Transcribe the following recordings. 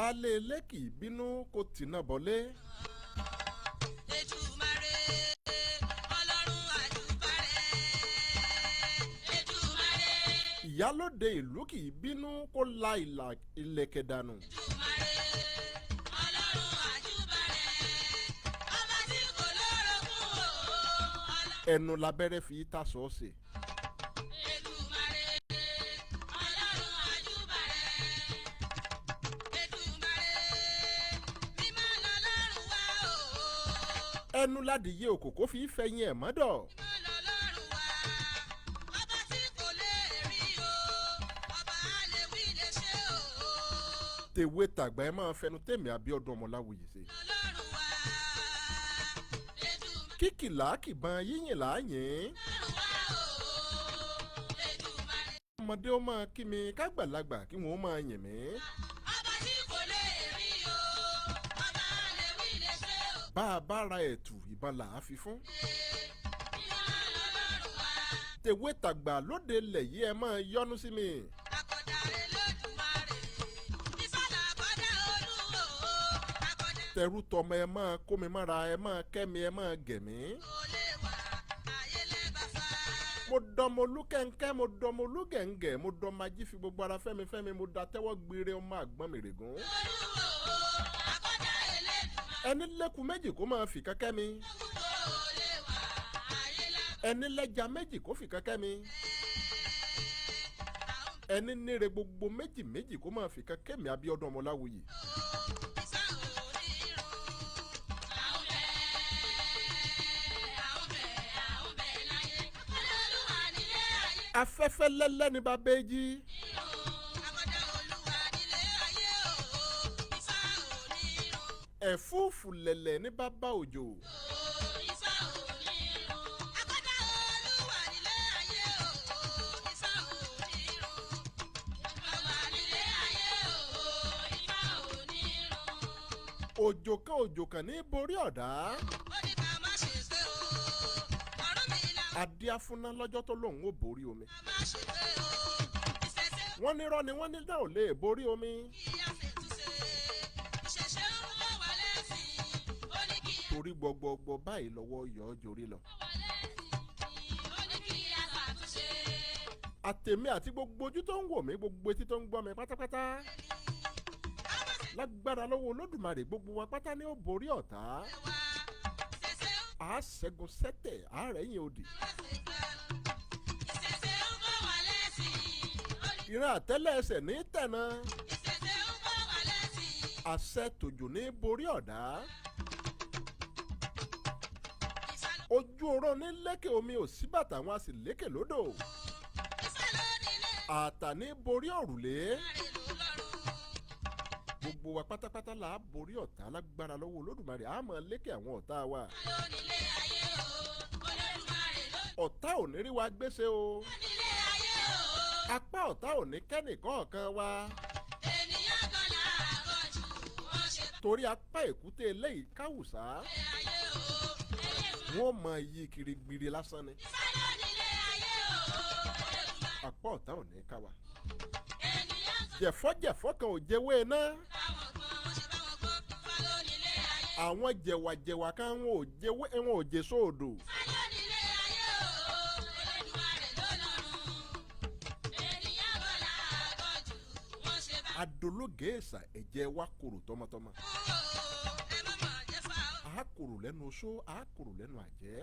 baálé ilé kì í bínú kó tìǹà bọ́lé. ìyálóde ìlú kì í bínú kó la ìlẹ̀kẹ̀ dànù. ẹnu labẹ́rẹ́ fi ta sọ́ọ̀sì. ẹnu ládìyẹ òkòkò fi fẹ̀yìn ẹ̀ mọ́dọ̀. tèwe tàgbà ẹ máa fẹnu tèmi Abíọ́dún Ọmọláwuyì ṣe. kíkìlá kìbọn yíyìn láàyìn. ọmọdé ó máa kí mi kágbàlagbà kí wọn ó máa yìn mí. bá a bá ra ẹ̀tù ìbọn là á fi fún. tèwe tàgbà lóde ilẹ̀ yìí ẹ máa yọ́nú sí mi. tẹrú tọmọ ẹ máa kó mi mára ẹ máa kẹ́ mi ẹ máa gẹ̀ mí. mo dọmọ olúkẹ́ńkẹ́ mo dọmọ olúgẹ̀ǹgẹ̀ mo dọmọ ají fi gbogbo ara fẹ́mi mo da tẹ́wọ́ gbére ọmọ àgbọ̀n mèrègún. ẹni lẹ́kùn méjì kó máa fi kẹ́kẹ́ mi. ẹni lẹ́ja méjì kó fi kẹ́kẹ́ mi. ẹni níre gbogbo méjì kó máa fi kẹ́kẹ́ mi Abíọ́dún Ọmọláwuyì. afẹ́fẹ́ lẹ́lẹ́ ní bàbá èjì. ẹ̀fúùfù lẹ̀lẹ̀ ní bàbá òjò. òjò kan ní borí ọ̀dá. adíáfúnná lọ́jọ́ tó lòun ó borí omi. wọ́n ní rọ́ ni wọ́n ní dá ò lè borí omi. torí gbọgbọgbọ báyìí lọ́wọ́ yọ ọ́ jorí lọ. àtèmi àti gbogbo ojú tó ń wò mí gbogbo etí tó ń gbọ́ mi pátápátá. lágbára lọ́wọ́ Olódùmarè gbogbo wa pátá ni ó borí ọ̀tá. a ṣẹ́gun sẹ́tẹ̀ àárẹ̀yìn òdì. ìran àtẹ́lẹ̀ ẹsẹ̀ ní tẹ̀nà. àṣẹ tòjò ní borí ọ̀dá. ojú oró ní lékè omi ò sí bàtà wọn a sì lékè lódò. àtà ní borí òrùlé. gbogbo wa pátápátá là á borí ọ̀tá lágbára lọ́wọ́ Olódùmarè á máa lékè àwọn ọ̀tá wa. ọ̀tá ò ní rí wa gbéṣẹ́ o. apá ọ̀tá ò ní kẹ́nìkọ̀ọ̀kan wa. torí apá èkúté eléyìí káwùsá. wọ́n máa yí kiri gbiri lásán ni. apá ọ̀tá ò ní ká wa. jẹ̀fọ́ kan ò jẹ́wé náà. àwọn jẹ̀wàjẹ̀wà kan wọn ò jẹ sóòdò. adológe ẹ̀sà ẹ̀jẹ̀ wa kòrò tọmọtọmọ. a kòrò lẹ́nu oṣó a kòrò lẹ́nu àjẹ́.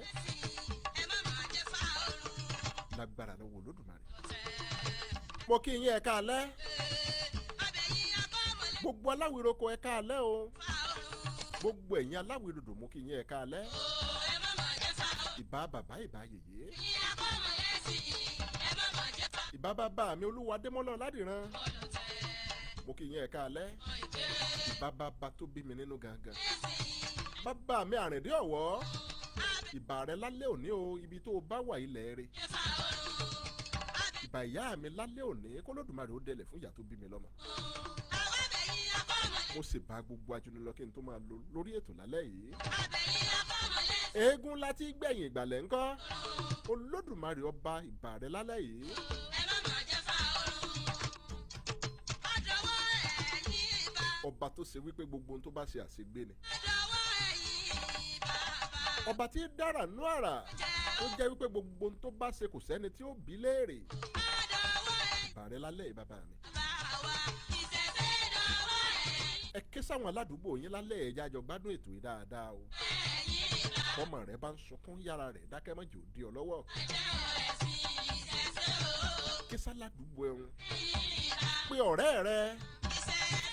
lágbára lọ́wọ́ Olódùmarè. mo kí yín ẹ káalẹ́. gbogbo aláwìroko ẹ káalẹ́ o. gbogbo ẹ̀yin aláwìrodò mo kí yín ẹ káalẹ́. ìbà bàbá ìbà yèyé. ìbà bàbá mi Olúwadémọ́lá Ọládìran. mo kí yín ẹ káalẹ́. ìbà bàbá tó bí mi nínú gangan. bàbá mi Àrìndé Ọ̀wọ́. ìbà rẹ lálẹ́ òní o ibi tó bá wà ilẹ̀ rẹ. ìbà ìyá mi lálẹ́ òní k'Olódùmarè ó dẹlẹ̀ fún ìyá tó bí mi lọ́mọ. mo sì bá gbogbo ajúnilọ kí n tó máa lọ lórí ètò lálẹ́ yìí. eégún láti gbẹ̀yìn ìgbàlẹ̀ ńkọ́. Olódùmarè ọba ìbà rẹ lálẹ́ yìí. ọba tó ṣe wípé gbogbo ohun tó bá ṣe àṣegbé ni. ọba tí dára nú àrà tó jẹ́ wípé gbogbo ohun tó bá ṣe kò sẹ́ni tí ó bí léèrè. bàrẹ̀ lálẹ́ yìí bàbá mi. ẹ ké sáwọn aládùúgbò yín lálẹ́ ẹ̀ jájọ gbádùn ètò yìí dáadáa o. ọmọ rẹ bá ń sunkún yára rẹ̀ dákẹ́ mọ́jì ò di ọ lọ́wọ́. ké sáládùúgbò ẹ̀hún pé ọ̀rẹ́ rẹ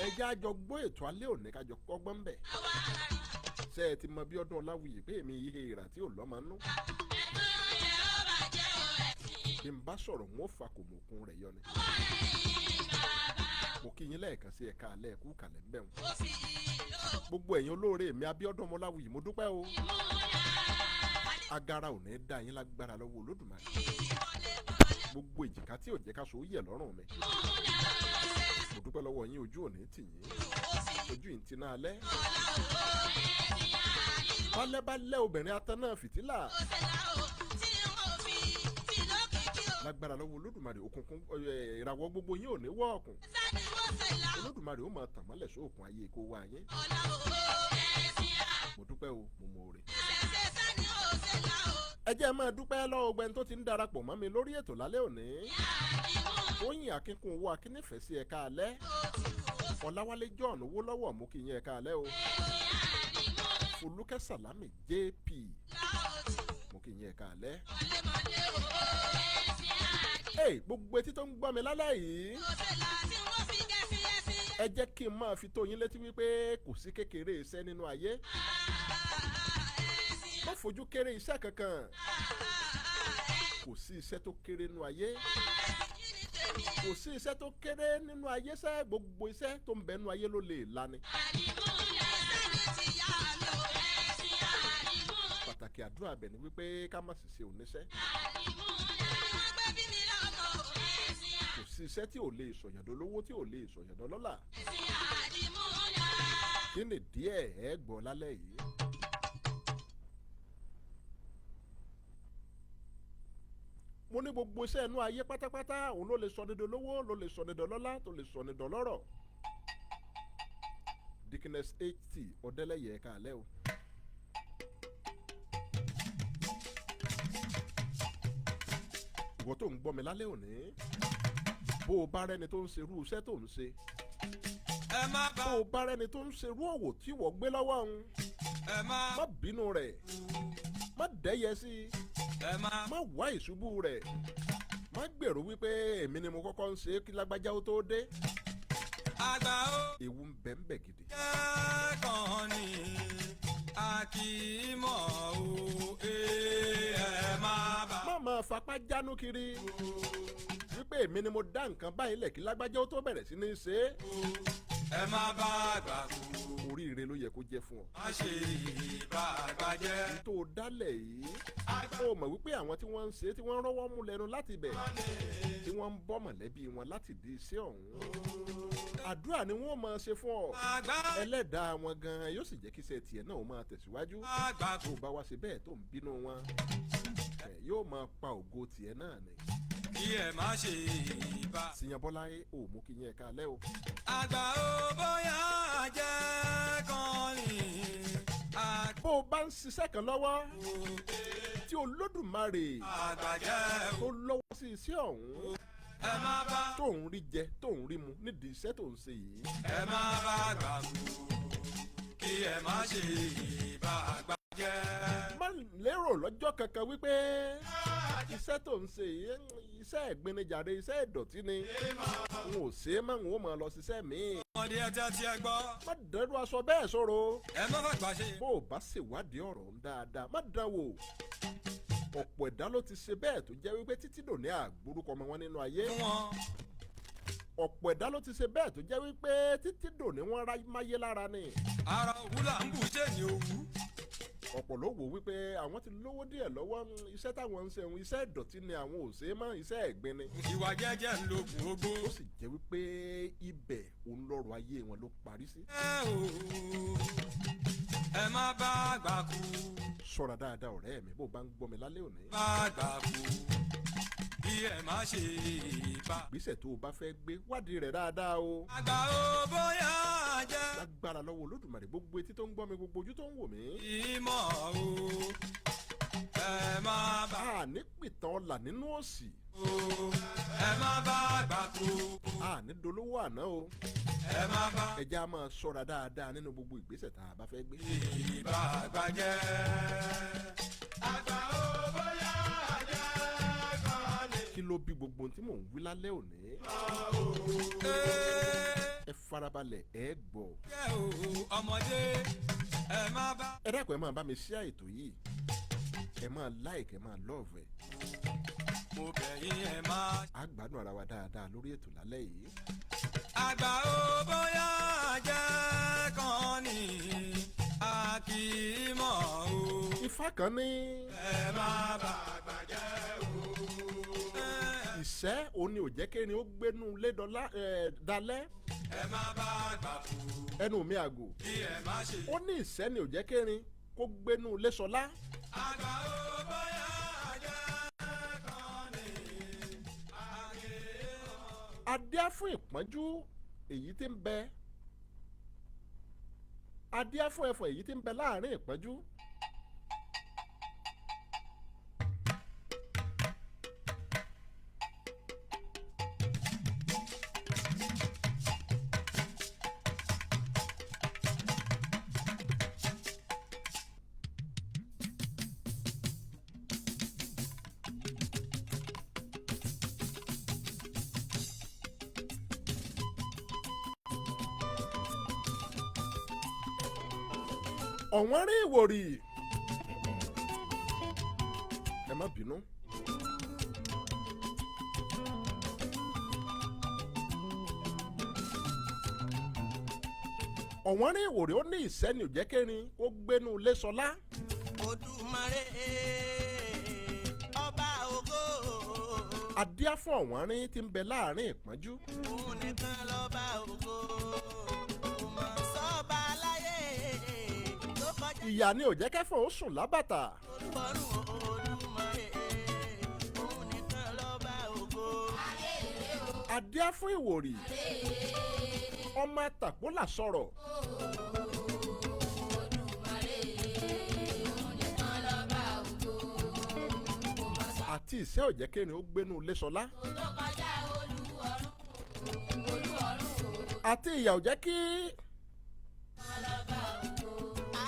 ẹ jájọ gbọ́ ètò alẹ́ òní kájọ kọ́gbọ́n bẹ̀. ṣé ẹ ti mọ bí ọdún ọláwuyì pé èmi ihe ìrà tí ò lọ́mọ nú. bí n bá sọ̀rọ̀ wọn ò fa kòmòkun rẹ̀ yọ ni. mo kí yín lẹ́ẹ̀kan sí ẹ̀ka alẹ́ ẹ̀kú kàlẹ́ ń bẹ̀ wọn. gbogbo ẹ̀yin olóore mi Abíọ́dún Ọmọláwuyì mo dúpẹ́ o. agara ò ní dá yín lágbára lọ́wọ́ Olódùmarè. gbogbo ìjìká tí ò jẹ́ ká so yẹ̀ lọ́rùn mi. mo dúpẹ́ lọ́wọ́ yín ojú òní tì yín. ojú yìí ti náà lẹ́. balẹ̀ bá lẹ́ obìnrin atán náà fìtílà. lágbára lọ́wọ́ Olódùmarè òkùnkùn ìràwọ̀ gbogbo yín ò ní wọ́ ọ̀kùn. Olódùmarè ó máa tàn mọ́lẹ̀ sóòkùn ayé kó wá yín. mo dúpẹ́ o mo mọ̀ rè. ẹ jẹ́ máa dúpẹ́ lọ́wọ́ gbẹ́ni tó ti ń darapọ̀ mọ́ mi lórí ètò lálẹ́ òní. Tóyìn Akínkún owó akínífẹ̀ẹ́ sí ẹ̀ka alẹ́. Ọláwálé John owó lọ́wọ́ mú kí yín ẹ̀ka alẹ́ o. Fúlùkẹ́ Sàlámì JP mú kí yín ẹ̀ka alẹ́. gbogbo etí tó ń gbọ́ mi lálẹ́ yìí ẹ jẹ́ kí n máa fi tó yín létí wípé kò sí kékeré iṣẹ́ nínú ayé. má fojú kéré iṣẹ́ kankan. kò sí iṣẹ́ tó kéré nínú ayé. kò sí iṣẹ́ tó kéré nínú ayé sẹ́ gbogbo iṣẹ́ tó ń bẹ nínú ayé ló lè lani. pàtàkì àdúrà bẹ̀ ni wípé ká má sì ṣe oníṣẹ́. kò sí iṣẹ́ tí ò lè sọ̀yàndó lówó tí ò lè sọ̀yàndó lọ́lá. kí ni díẹ̀ ẹ gbọ́ lálẹ́ yìí. mo ní gbogbo iṣẹ́ inú ayé pátápátá òun ló lè sọ ní dolówó ló lè sọ ní dọlọ́lá tó lè sọ ní dọlọ́rọ̀. Dickness HT Ọ̀dẹ́lẹ̀yẹ ẹ̀ka alẹ́ o. ìwọ tó ń gbọ́ mi lálẹ́ òní bó o bá rẹ́ni tó ń ṣerú iṣẹ́ tó ń ṣe bó o bá rẹ́ni tó ń ṣerú òwò tí wọ́n gbé lọ́wọ́ ọ̀hún má bínú rẹ̀ má dẹ́yẹ sí i má wá ìṣubú rẹ̀ má gbèrò wípé èmi ni mo kọ́kọ́ ń ṣe kí lágbájá ó tó dé. ewu ń bẹ ń bẹ gidi. kàn ní akímọ̀ o má máa fapá jánu kiri wípé èmi ni mo dá nǹkan báyìí lẹ̀ kí lágbájá ó tó bẹ̀rẹ̀ sí ní ṣe é. ẹ má bá àgbà kú. oríire ló yẹ kó jẹ́ fún ọ. má ṣe ìbá àgbà jẹ́. tó o dálẹ̀ yìí ó mọ̀ wípé àwọn tí wọ́n ń ṣe tí wọ́n ń rọ́wọ́ mú lẹ́nu láti bẹ̀ tí wọ́n ń bọ́ mọ̀lẹ́bí wọn láti di iṣẹ́ ọ̀hún. àdúrà ni wọ́n máa ṣe fún ọ. ẹlẹ́dàá wọn gan-an yóò sì jẹ́ kí iṣẹ́ tiẹ̀ náà máa tẹ̀síwájú. tó o bá wá ṣe bẹ́ẹ̀ tó ń bínú wọn yóò máa pa ògo tiẹ̀ náà ni. kí ẹ má ṣe ìbá. Síyanbọ́lá ò mú kí yẹn ká lẹ́ o. àgbà ó bóyá jẹ́ kan ní. bó o bá ń ṣiṣẹ́ kan lọ́wọ́ tí Olódùmarè tó lọ́wọ́ sí iṣẹ́ ọ̀hún tó ń rí jẹ tó ń rí mu nídìí iṣẹ́ tó ń ṣe yìí. ẹ má bá àgbà kú kí ẹ má ṣe ìbá àgbà jẹ́. má lérò lọ́jọ́ kankan wípé iṣẹ́ tó ń ṣe yìí iṣẹ́ ẹ̀gbinijàre iṣẹ́ ìdọ̀tí ni n ò ṣe é má n ò máa lọ ṣiṣẹ́ míì. ọmọdé ẹtí àti ẹgbọ́. má dẹrù aṣọ bẹ́ẹ̀ sọ̀rọ̀. ẹ má fàgbà ṣe. bó o bá ṣèwádìí ọ̀rọ̀ dáadáa má dán wò. ọ̀pọ̀ ẹ̀dá ló ti ṣe bẹ́ẹ̀ tó jẹ́ wípé títí dòní àgbórúkọ ọmọ wọn nínú ayé. ọ̀pọ̀ ẹ̀dá ló ti ṣe bẹ́ẹ̀ tó jẹ́ wípé títí dòní wọ́n máyé lára ni. ara òwú là ń bù ṣé ní òwú. ọ̀pọ̀ ló wò wípé àwọn ti lówó díẹ̀ lọ́wọ́ iṣẹ́ táwọn ń ṣe ohun iṣẹ́ ìdọ̀tí ni àwọn ò ṣe é mọ́ iṣẹ́ ẹ̀gbin ni. ìwà jẹ́jẹ́ ń lo oògùn ogbó. ó sì jẹ́ wípé ibẹ̀ òun lọ́rọ̀ ayé wọn ló parí sí. ẹ má bá àgbà kú. ṣọ́ra dáadáa ọ̀rẹ́ mi bó bá ń gbọ́ mi lálẹ́ òní. bá àgbà kú kí ẹ má ṣe bá. ìgbésẹ̀ tó o bá fẹ́ gbé wádìí rẹ̀ dáadáa o. àgbà ó bóyá jẹ́. lágbára lọ́wọ́ Olódùmarè, gbogbo etí tó ń gbọ́ mi, gbogbo ojú tó ń wò mí. ìmọ̀ o ẹ má bá. a ní pìtàn ọ̀la nínú òsì. ẹ má bá àgbà kú. a ní dolówó àná o. ẹ má bá. ẹja máa ṣọ́ra dáadáa nínú gbogbo ìgbésẹ̀ tá a bá fẹ́ gbé. ìbá àgbà jẹ́. àgbà ó bóyá jẹ́ kan ní. kí ló bí gbogbo ohun tí mò ń wí lálẹ́ òní? ẹ farabalẹ̀ ẹ gbọ́. jẹ́ o ọmọdé ẹ má bá. ẹ dákun ẹ máa bá mi share ètò yìí, ẹ máa like, ẹ máa love ẹ. mo bẹ̀ yín ẹ má. a gbádùn ara wa dáadáa lórí ètò lálẹ́ yìí. àgbà ó bóyá jẹ́ kan ní. a kì í mọ̀ o. ifá kan ní ẹ má bá àgbà jẹ́ o. ìṣẹ́ òun ni ò jẹ́ kérin ó gbénú lé dalẹ́. ẹ má bá àgbà kú. ẹnu mi àgò. kí ẹ má ṣe. ó ní ìṣẹ́ ni ò jẹ́ kérin kó gbénú lé sọlá. àgbà ó bóyá jẹ́ kan ní. a kì í mọ̀. adé fún ìpọ́njú èyí tí ń bẹ, adé fún ẹ̀fọ́ èyí tí ń bẹ láàrin ìpọ́njú. ọ̀wọ́n rí ìwòrì. ẹ má bínú. ọ̀wọ́n rí ìwòrì ó ní ìṣẹ́ni ò jẹ́ kérin ó gbénú lẹ́sọlá. Odùmarè ọba ògo. adíá fún ọ̀wọ́n rí tí ń bẹ láàrin ìpọ́njú. òun nìkan lọ́ba ògo. òmò sọ́ba láyé tó kọjá. ìyá ni ò jẹ́ kẹ́fọ́ ó sùn lábàtà. olùkọ́rùn Olùmarè òun nìkan lọ́ba ògo. adíá fún ìwòrì ọmọ àtàpólà sọ̀rọ̀. àti ìṣẹ́ ò jẹ́ kérin ó gbénú lẹ́sọlá. àti ìyà ò jẹ́ kí.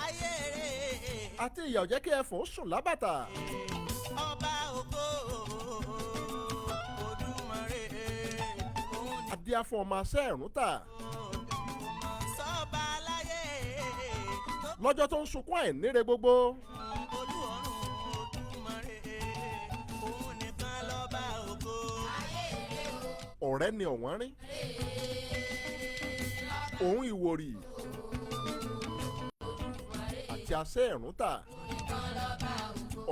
ayé rẹ̀ àti ìyà ò jẹ́ kí ẹfọ̀n ó sùn lábàtà. ọba ògo. Odùmarè òun nìkan adíá fún ọmọ asẹ́ ẹ̀rún tà. òmò sọ́ba láyé tó lọ́jọ́ tó ń sunkún àìníre gbogbo. Olúọ̀run Odùmarè òun nìkan lọ́ba ògo. ọ̀rẹ́ ni ọ̀wọ́n rí. òun ìwòrì àti asẹ́ ẹ̀rún tà.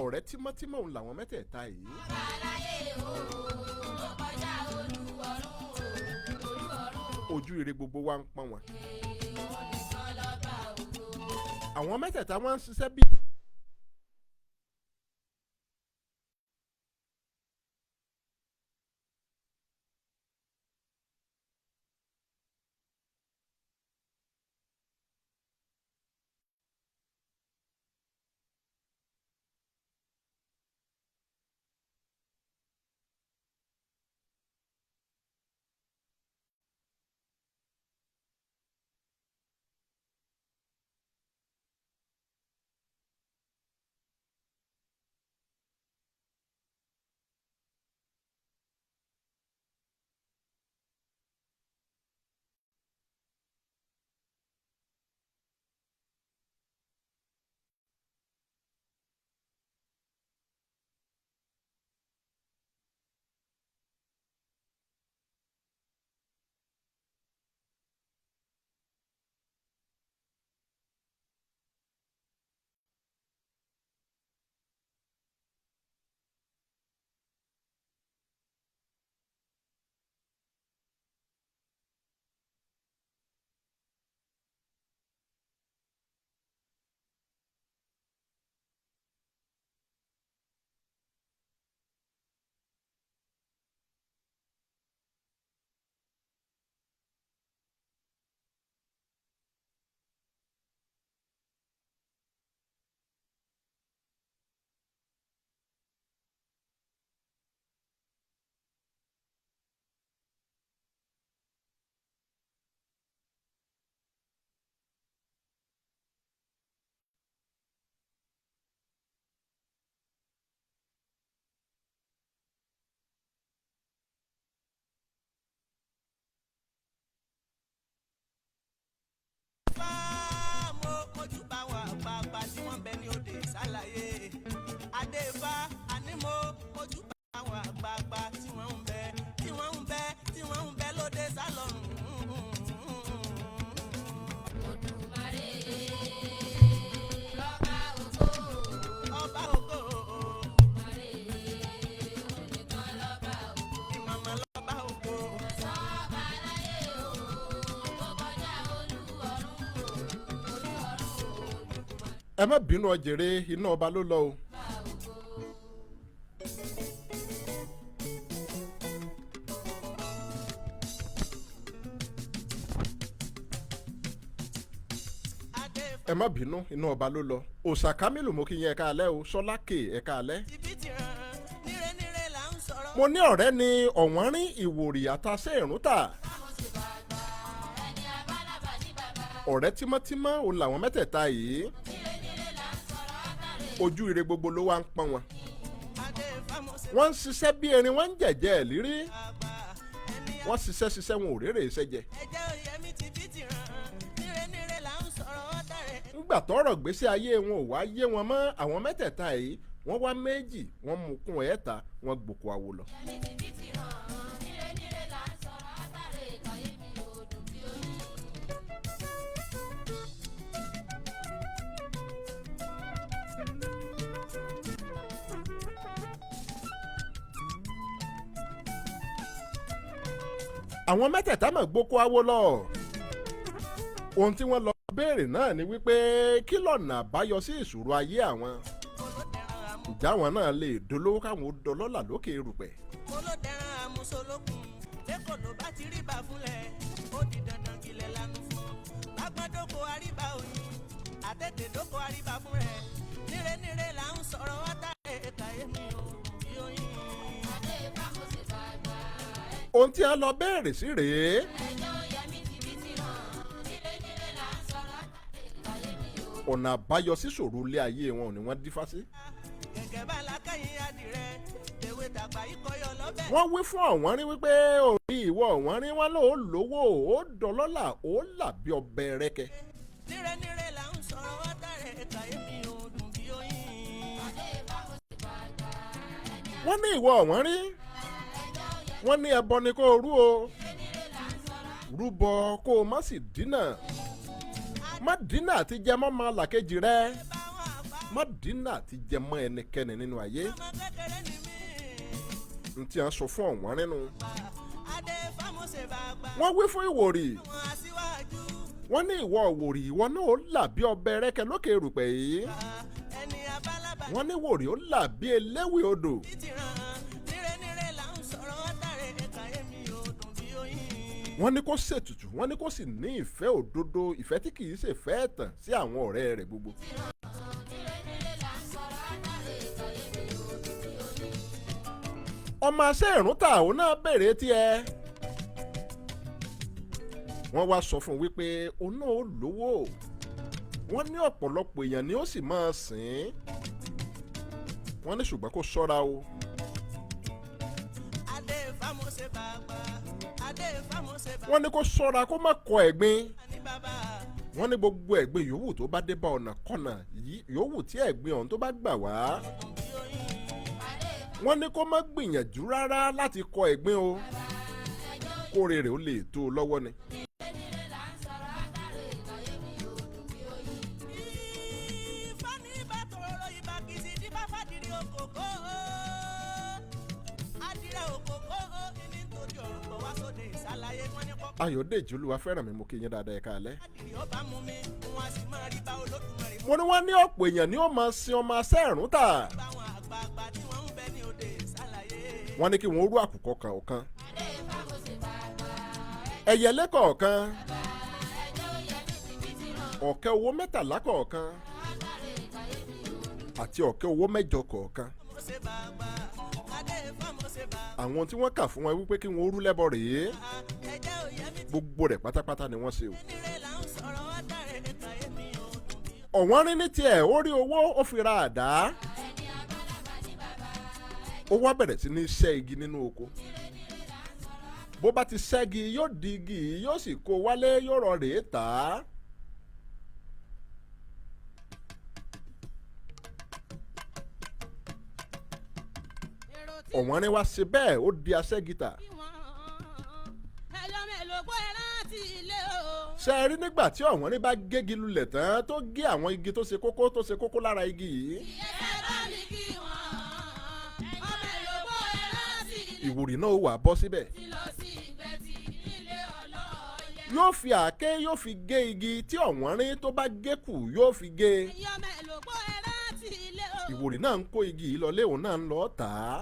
ọ̀rẹ́ tímọ́tímọ́ òun làwọn mẹ́tẹ̀ẹ̀ta yìí. ojú ire gbogbo wa ń pọ́n wọn. àwọn mẹ́tẹ̀ẹ̀ta wọ́n ń ṣiṣẹ́ bí. mojú bá àwọn àgbààgbà tí wọ́n ń bẹ lóde sálọ̀rùn. Ọba ògo. Ìmọ̀mọ̀ lọ́ba ògo. ẹ má bínú ọjẹrẹ iná ọba ló lọ o. ẹ má bínú iná ọba ló lọ. òòṣà Kamilu mo kí yín ẹ̀ka alẹ́ o. Ṣọlákè ẹ̀ka alẹ́. mo ní ọ̀rẹ́ ni ọ̀wọ́n rín Ìwòrì àtàṣe ìrúntà. ọ̀rẹ́ tímọ́tímọ́ òun làwọn mẹ́tẹ̀ẹ̀ta yìí. ojú ire gbogbo ló wá ń pọ́n wọn. wọ́n ń ṣiṣẹ́ bí erin wọ́n ń jẹ̀jẹ̀ lírí. wọ́n ṣiṣẹ́ wọn ò rérè iṣẹ́ jẹ. nígbà tọ́rọ̀ gbésí ayé wọn ò wá yé wọn mọ́ àwọn mẹ́tẹ̀ẹ̀ta yìí wọ́n wá méjì wọ́n mú kún ẹ̀ẹ́ta wọ́n gbòkó àwo lọ. àwọn mẹ́tẹ̀ẹ̀ta mọ̀ gbókó àwo lọ. ohun tí wọ́n lọ béèrè náà ni wípé kí lọ́nà àbáyọ sí ìṣòro ayé àwọn. ìjà wọn náà lè dolówó káwọn ó dọlọ́là lókè erùpẹ̀. olódẹ̀rán amúsolókun lẹ́kọ̀ọ́ ló bá ti rí bá fúnlẹ̀ ó di dandan kílẹ̀ lánú fún. lágbọ́dọ́kọ àríbá oyin àtẹ̀tẹ̀dọ́kọ àríbá fún rẹ̀ níre là ń sọ̀rọ̀ wátà ẹ̀ka èmi ò bí oyin. ohun tí a lọ béèrè sí rèé. ọ̀nà àbáyọ sí ìṣòro ilé ayé wọn ni wọ́n dífá sí. gẹ́gẹ́ bá lákàyìn adìrẹ tèwe tàgbà ikọ̀yọ̀ lọ́bẹ̀. wọ́n wí fún ọ̀wọ́n rí wípé orí ìwọ ọ̀wọ́n rí wọn ló lówó ó dọlọ́là ó là bí ọbẹ̀ rẹ́kẹ. níre là ń sọ̀rọ̀ wátà ẹ̀ka èmi ò dùn bí oyin. wọ́n ní ìwọ ọ̀wọ́n rí wọ́n ní ẹbọ ni kó rú o rúbọ kó o má sì dínà má dínà àti jẹ mọ́ máa làkejì rẹ má dínà àti jẹ mọ́ ẹnikẹ́ni nínú ayé. n tí a sọ fún ọ̀wọ́n nínú. wọ́n wí fún Ìwòrì wọ́n ní ìwọ Ìwòrì ìwọ náà ó là bí ọbẹ̀ rẹ́kẹ lókè erùpẹ̀ yìí. wọ́n ní Ìwòrì ó là bí eléwì odò. wọ́n ní kó ṣètùtù wọ́n ní kó sì ní ìfẹ́ òdodo ìfẹ́ tí kìí ṣe fẹ́ ẹ̀tàn sí àwọn ọ̀rẹ́ rẹ̀ gbogbo. ọmọ aṣẹ́ ìrúntà òun náà béèrè tiẹ̀. wọ́n wá sọ fún un wípé òun náà ó lówó wọ́n ní ọ̀pọ̀lọpọ̀ èèyàn ni ó sì máa sìn ín. wọ́n ní ṣùgbọ́n kó ṣọ́ra o. wọ́n ní kó ṣọ́ra kó má kọ ẹ̀gbin. wọ́n ní gbogbo ẹ̀gbin yòówù tó bá dé bá ọ̀nà kọ́nà yòówù tí ẹ̀gbin ọ̀hún tó bá gbà wá. wọ́n ní kó má gbìyànjú rárá láti kọ ẹ̀gbin o kóre rẹ̀ ó lè tó o lọ́wọ́ ni. Ayọ̀dèjì Olúwafẹ́rànmi mo kí yín dáadáa ẹ̀ka alẹ́. mo ní wọ́n ní ọ̀pọ̀ èèyàn ni ó máa sin ọmọ aṣẹ́ ìrúntà. wọ́n ní kí wọ́n rú àkùkọ kọ̀ọ̀kan ẹ̀yẹlé kọ̀ọ̀kan ọ̀kẹ́ owó 13 kọ̀ọ̀kan àti ọ̀kẹ́ owó 8 kọ̀ọ̀kan. àwọn tí wọ́n kà fún wọn wípé kí wọ́n rú lẹ́bọ rèé gbogbo rẹ̀ pátápátá ni wọ́n ṣe o. ọ̀wọ́n rí ní tiẹ̀ ó rí owó ó fi ra àdá ó wá bẹ̀rẹ̀ sí ní ṣẹ́ igi nínú oko. bó bá ti ṣẹ́gi yóò di igi yóò sì kó wálé yóò rọ rèé tà á. ọ̀wọ́nrín wá ṣe bẹ́ẹ̀ ó di aṣẹ́gìtà. ṣe rí nígbà tí ọ̀wọ́nrín bá gégi lulẹ̀ tán tó gé àwọn igi tó ṣe kókó lára igi yìí. ìwòrì náà wà bọ́ síbẹ̀. yóò fi àáké yóò fi gé igi tí ọ̀wọ́nrín tó bá gé kù yóò fi gé. ìwòrì náà ń kó igi yìí lọlé òun náà ń lọ tà á.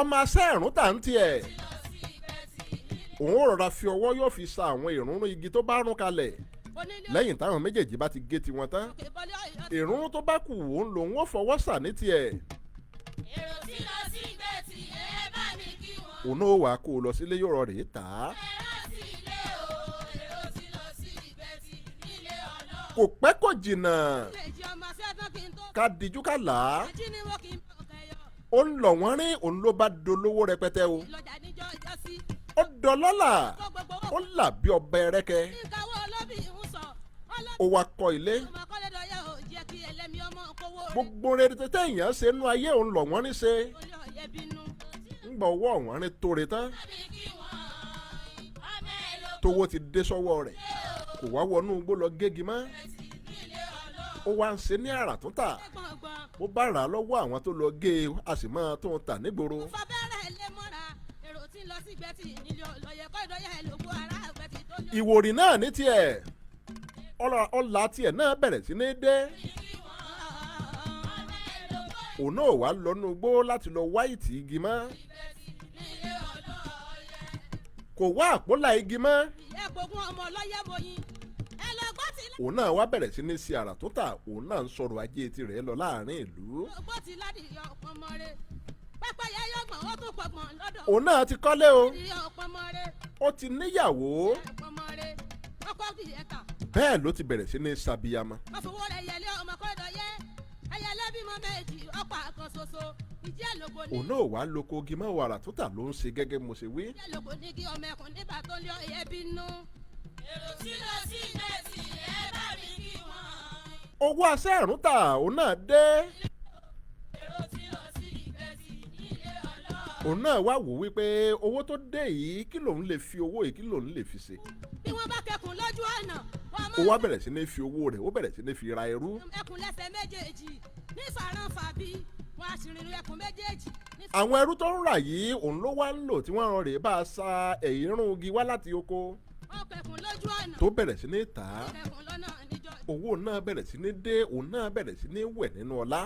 ọmọ asẹ́rùn tà ń tiẹ̀. òun rọra fi ọwọ́ yóò fi sa àwọn ìrúnrún igi tó bá rún kalẹ̀. lẹ́yìn táwọn méjèèjì bá ti gé tiwọn tán ìrúnrún tó bá kù òun lòun ó fọwọ́ sà ní tiẹ̀. òun náà wàá kó o lọ sílé yóò rọ rèé tà á. kò pẹ́ kò jìnnà ká dijú ká là á. ó ń lọ wọ́n rí òun ló bá dolówó rẹpẹtẹ o. ó dọlọ́là ó là bí ọbẹ̀ rẹ́kẹ́. ó wá kọ́ ilé. gbogbo rere tètè èèyàn ṣe nú ayé òun lọ wọ́n rí ṣe. ńgbà owó ọ̀wọ́n rí tóore tán. tówó ti dé sọ́wọ́ rẹ̀ kò wá wọnú igbó lọ gégi mọ́. ó wá ń ṣe ní àrà tó tà. ó bá rà á lọ́wọ́ àwọn tó lọ gé e a sì máa tó ń tà nígboro. ìwòrì náà ní tiẹ̀ ọ̀la tiẹ̀ náà bẹ̀rẹ̀ sí ní dé. òun náà wá lọ́nu igbó láti lọ wá ìtì igi mọ́. kò wá àpólà igi mọ́. òun náà wá bẹ̀rẹ̀ sí ní ṣe àrà tó tà òun náà ń sọ̀rọ̀ ajé tirẹ̀ lọ láàrin ìlú. òun náà ti kọ́lé o. ó ti níyàwó. bẹ́ẹ̀ ló ti bẹ̀rẹ̀ sí ní ṣàbíyamọ. òun náà wàá lóko ogi mọ́ wàrà tó tà ló ń ṣe gẹ́gẹ́ mo ṣe wí. owó aṣẹ́rùn tà òun náà dé. òun náà wá wò wípé owó tó dé yìí kí lòun lè fi owó yìí kí lòun lè fi ṣe. bí wọ́n bá kẹkùn lójú ọ̀nà. ó wá bẹ̀rẹ̀ sí ní fi owó rẹ̀ ó bẹ̀rẹ̀ sí ní fi ra ẹrú. ẹkùn lẹ́sẹ̀ méjèèjì ní fàràǹfà bí wọ́n á sì rìnrìn ẹkùn méjèèjì. àwọn ẹrú tó ń rà yìí òun ló wá ń lò tí wọ́n rán rèé bá a sa ẹ̀yìnrún igi wá láti oko. tó bẹ̀rẹ̀ sí ní tà á. owó náà bẹ̀rẹ̀ sí ní dé òun náà bẹ̀rẹ̀ sí ní wẹ̀ nínú ọlá.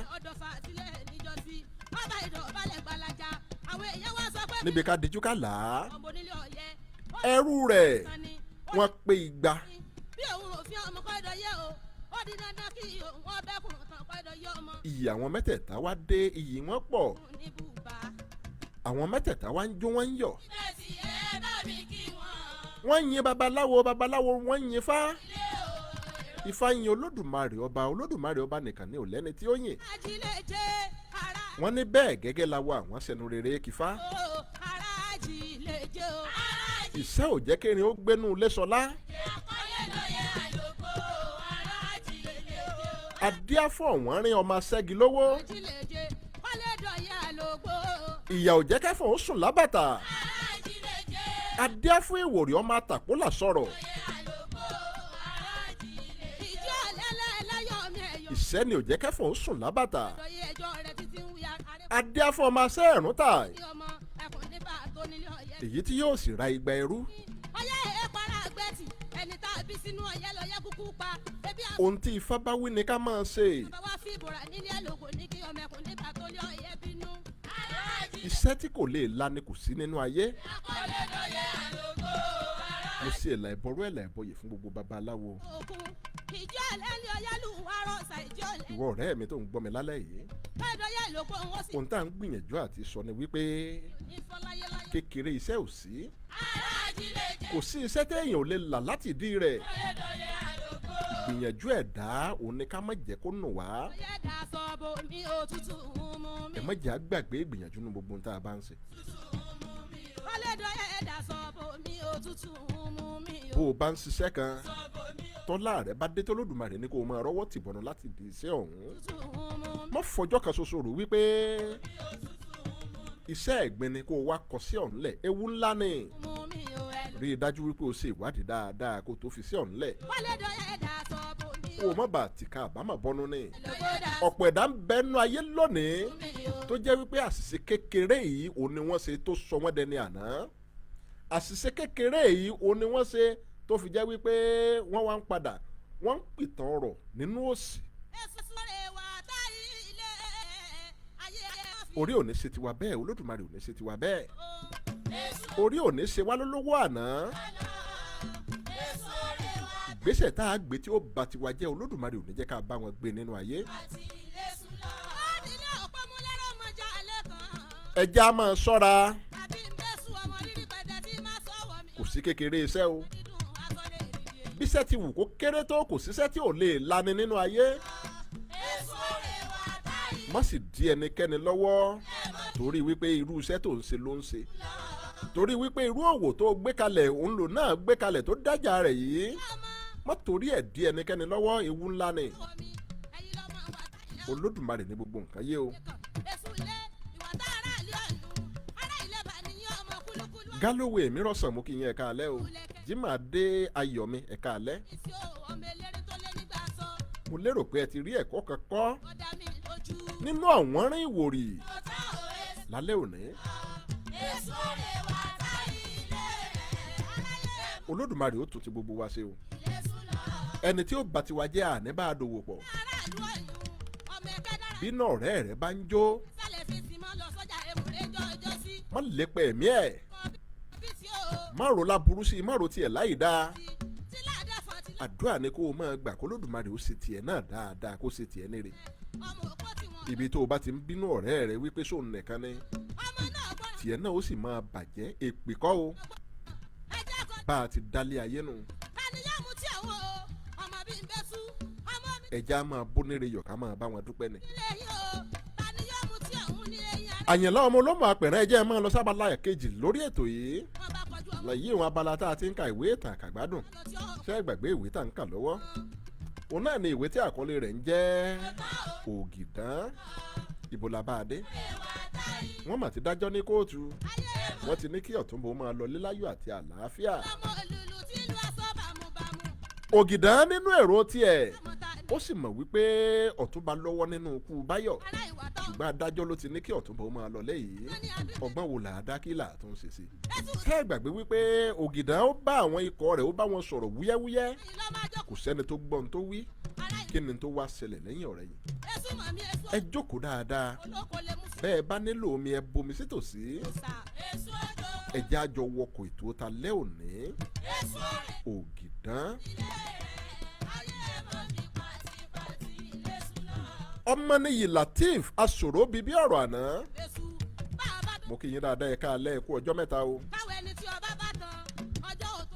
níbi ká dijú ká là á. ẹrú rẹ̀ wọ́n pé igba. iyì àwọn mẹ́tẹ̀ẹ̀ta wá dé iyì wọn pọ̀. àwọn mẹ́tẹ̀ẹ̀ta wá ń jó wọ́n ń yọ̀. wọ́n yin babaláwo wọ́n yin Ifá. Ifá yin olódùmarè ọba nìkan ni ò lẹ́ni tí ó yìn. wọ́n ní bẹ́ẹ̀ gẹ́gẹ́ la wọ àwọn sẹ́nu rere kífá. ìṣẹ́ ò jẹ́ kérin ó gbénú lẹ́sọ̀lá. adíáfọ̀ wọ́n rin ọmọ ṣẹ́gi lówó. ìyà ò jẹ́ kẹ́fọ̀ ó sùn lábàtà. adíáfọ̀ ìwòrì ọmọ àtàkùlà sọ̀rọ̀. ìṣẹ́ ni ò jẹ́ kẹ́fọ̀ ó sùn lábàtà. adíáfọ̀ ọmọ ṣẹ́ẹ̀rún tà. èyí tí yóò sì ra igba ẹrú. ohun tí Ifá bá wí ni ká máa ṣe. iṣẹ́ tí kò lè la ni kò sí nínú ayé. mo ṣe ẹ̀là ìbọrú ẹ̀là ìbọyè fún gbogbo babaláwo. ìwọ ọ̀rẹ́ mi tó ń gbọ́ mi lálẹ́ yìí. ohun tá à ń gbìyànjú àti sọ ni wípé kékeré iṣẹ́ ò sí. kò sí iṣẹ́ téèyàn ò lè là láti ìdí rẹ̀. ìgbìyànjú ẹ̀dá òun ni ká má jẹ́ kó nù wá. ẹ má jẹ́ àgbàgbé ìgbìyànjú nu gbogbo ohun tá a bá ń ṣe. bó o bá ń ṣiṣẹ́ kan tó tọ́lá rẹ bá dé tó lódùmarè ní kó o máa rọ́wọ́ tìbọnú láti di iṣẹ́ ọ̀hún. má fọjọ́ kan ṣoṣo rò wípé iṣẹ́ ẹ̀gbin ni kó o wá kọ sí ọ̀hún lẹ̀, ewu ńlá ni. rí i dájú wípé o ṣe ìwádìí dáadáa kó o tó fi sí ọ̀hún lẹ̀. kó o má bàa tìka àbámọ̀ bọ́nú ni. ọ̀pọ̀ ẹ̀dá ń bẹ́nu ayé lónìí tó jẹ́ wípé àṣìṣe kékeré yìí òun ni wọ́n ṣe tó sọ wọ́n dẹni àná. àṣìṣe kékeré yìí òun ni wọ́n ṣe tó fi jẹ́ wípé wọ́n wá ń padà wọ́n ń pìtàn ọ̀rọ̀ nínú òṣì. orí ò ní ṣe tiwa bẹ́ẹ̀, olódùmarè ò ní ṣe tiwa bẹ́ẹ̀. orí ò ní ṣe wá lólówó àná. ìgbésẹ̀ tá a gbé tí ó bá tiwa jẹ́, olódùmarè ò ní jẹ́ ká bá wọn gbé nínú ayé. ẹja máa ṣọ́ra, kò sí kékeré iṣẹ́ o. bíṣẹ́ ti wù kó kéré tó, kò síṣẹ́ tí ò lè lani nínú ayé. má sì dí ẹnikẹ́ni lọ́wọ́ torí wípé irú iṣẹ́ tó ń ṣe ló ń ṣe, torí wípé irú òwò tó gbé kalẹ̀ òun lò náà gbé kalẹ̀ tó dájà rẹ̀ yìí. má torí ẹ̀ dí ẹnikẹ́ni lọ́wọ́, ewu ńlá ni. olódùmarè ní gbogbo nǹkan yé o. gálówó èmi rọ̀sán mú kí yín ẹ̀ka alẹ́ o. Jímàdé Ayọ̀mí ẹ̀ka alẹ́. mo lérò pé ẹ ti rí ẹ̀kọ́ kan kọ́ nínú àwọ̀nrín ìwòrì lálẹ́ òní. olódùmarè ó tún ti gbogbo wa ṣe o. ẹni tí ó bá tiwa jẹ́ àní bá a dòwò pọ̀. bínú ọ̀rẹ́ rẹ bá ń jó, má lépa ẹ̀mí ẹ̀, má ro láburú sí i, má ro tiẹ̀ láì dáa. àdúrà ni kó o máa gbà kó lódùmarè ó ṣe tiẹ̀ náà dáadáa, kó ṣe tiẹ̀ níre. ibi tó o bá ti ń bínú ọ̀rẹ́ rẹ wípé sóun nìkan ni, tiẹ̀ náà ó sì máa bàjẹ́. èpè kọ́ o, bá a ti dálé ayé nù. ẹja máa bónire yọ̀ ká máa bá wọn dúpẹ́ ni. àyìnlá ọmọ olómọ apẹ̀rẹ̀ ẹjẹ́ máa lọ sábàlá kejì lórí ètò yìí. lẹ́yìn ìwọ̀n abala tá a ti ń ka ìwé ìtàn àkàgbádùn, ṣé ẹ gbàgbé ìwé tá a ń kà lọ́wọ́? òun náà ni ìwé tí àkọlé rẹ̀ ń jẹ́ Ògìdán. ibo la bá a dé? wọ́n mà ti dájọ́ ní kóòtù, wọ́n ti ní kí Ọ̀túnbọ̀ máa lọ líláyọ̀ àti àlàáfíà. Ògìdán nínú èrò tiẹ̀ ó sì mọ̀ wípé Ọ̀túnba lọ́wọ́ nínú ikú Báyọ̀, ṣùgbọ́n adájọ́ ló ti ní kí Ọ̀túnba máa lọ lẹ́yìn. ọgbọ́n wo là á dá kí là á tún ṣe sí? ṣé ẹ gbàgbé wípé Ògìdán ó bá àwọn ikọ̀ rẹ̀ ó bá wọn sọ̀rọ̀ wúyẹ́wúyẹ́, kò sẹ́ni tó gbọ́n tó wí. kí ni tó wá ṣẹlẹ̀ lẹ́yìn ọ̀rẹ́ yìí? ẹ jókòó dáadáa, bẹ́ẹ̀ bá nílò omi ẹ bomi sítòsí. ẹ jẹ́ a jọ wọkọ̀ ètò ta lẹ́ òní. Ògìdán. Ọmọnìyí Lateef asòro bíbí ọ̀rọ̀ àná. mo kí yín dáadáa ẹ̀ka alẹ́ ẹ̀kú ọjọ́ mẹ́ta o.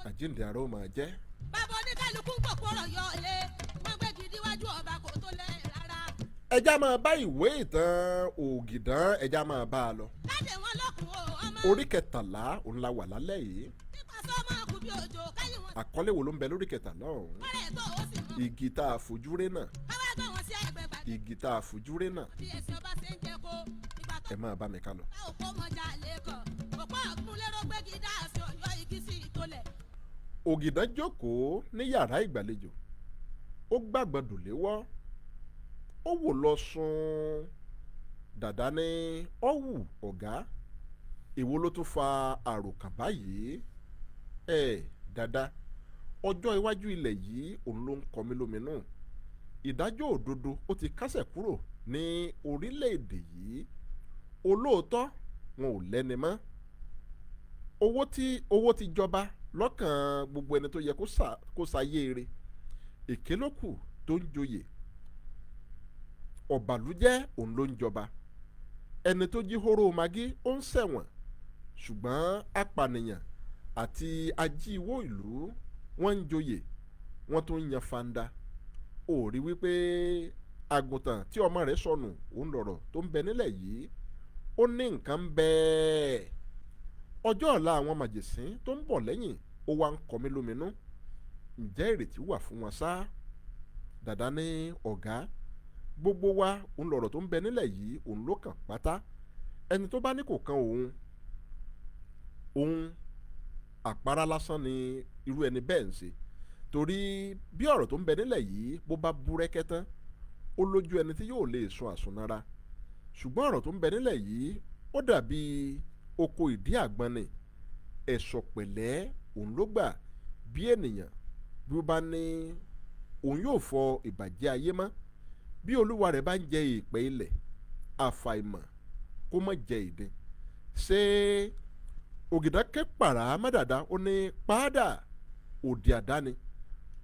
àjíǹde àrò máa jẹ́. bàbá oníkálukú ń pòpò ọ̀rọ̀ yọ ilé wọ́n gbé gidi wájú ọba kò tó lẹ́ rárá. ẹja máa bá ìwé ìtàn Ògìdán, ẹja máa bá a lọ. láti wọn lọkùn o ọmọ. orí kẹtàlá òun la wà lálẹ́ yìí. nípa sọ́mọ kù bí òjò káyọ̀ wọn. àkọlé wo ló ń bẹ lórí kẹtàlá ọ̀hún? ọ̀rẹ́ tó o sì mọ. igi tá a fojú ré náà. káwá gbọ́ wọn sí ẹgbẹ́ gbàdé. igi tá a fojú ré náà. bí èsì ọba ṣe ń jẹ kó ìgbà tó. ẹ máa bá mi ká lọ. ká òpó mọ̀jà lẹ́kọ̀ọ́ òpó àgúnlérò gbégi dáàfin ọ̀yọ́ igi sí ìtòlẹ̀. Ògìdán jókòó ní yàrá ìgbàlejò, ó gbàgbọ́dọ̀ léwọ́, ó wò lọ sùn. dàdá ní ọ̀wù ọ̀gá, èwo ló tún fa àròkàn báyìí? dàdá, ọjọ́ iwájú ilẹ̀ yìí òun ló ń kọ mí lóminú. ìdájọ́ òdodo ó ti kásẹ̀ kúrò ní orílẹ̀-èdè yìí. olóòótọ́ wọn ò lẹ́ni mọ́. owó ti jọba lọ́kàn gbogbo ẹni tó yẹ kó ṣayé eré. èké ló kù tó ń joyè. ọ̀bàlújẹ́ òun ló ń jọba. ẹni tó jí hóró magí ó ń ṣẹ̀wọ̀n, ṣùgbọ́n apànìyàn àti ajíwó ìlú wọ́n ń joyè, wọ́n tún ń yan fanda. ó rí wípé àgùntàn tí ọmọ rẹ̀ sọnù òun lọ̀rọ̀ tó ń bẹ nílẹ̀ yìí. ó ní nǹkan bẹ́ẹ̀. ọjọ́ ọ̀la àwọn màjèsín tó ń bọ̀ lẹ́yìn ó wá ń kọ mí lóminú. ǹjẹ́ ìrètí wà fún wọn ṣá? Dàdá ní ọ̀gá, gbogbo wa òun lọ̀rọ̀ tó ń bẹ nílẹ̀ yìí òun ló kàn pátá. Ẹni tó bá ní kò kan òun àpárá lásán ni irú ẹni bẹ́ẹ̀ ń ṣe. Torí bí ọ̀rọ̀ tó ń bẹ nílẹ̀ yìí bó bá búrẹ́kẹ́ tán ó lójú ẹni tí yóò lè sun àsunnára. Ṣùgbọ́n ọ̀rọ̀ tó ń bẹ nílẹ̀ yìí ó dàbí oko ìdí àgbọn ni. Ẹ̀sọ̀ pẹ̀lẹ́ òun ló gbà bí ènìyàn bí ó bá ní òun yóò fọ ìbàjẹ́ ayé mọ́. Bí olúwa rẹ̀ bá ń jẹ ìpẹ́ ilẹ̀ àfàìmọ̀ kó má jẹ ìdin. Ṣé ògìdá ké pàrà mẹ́dàdá ó ní pàdà òdì àdáni.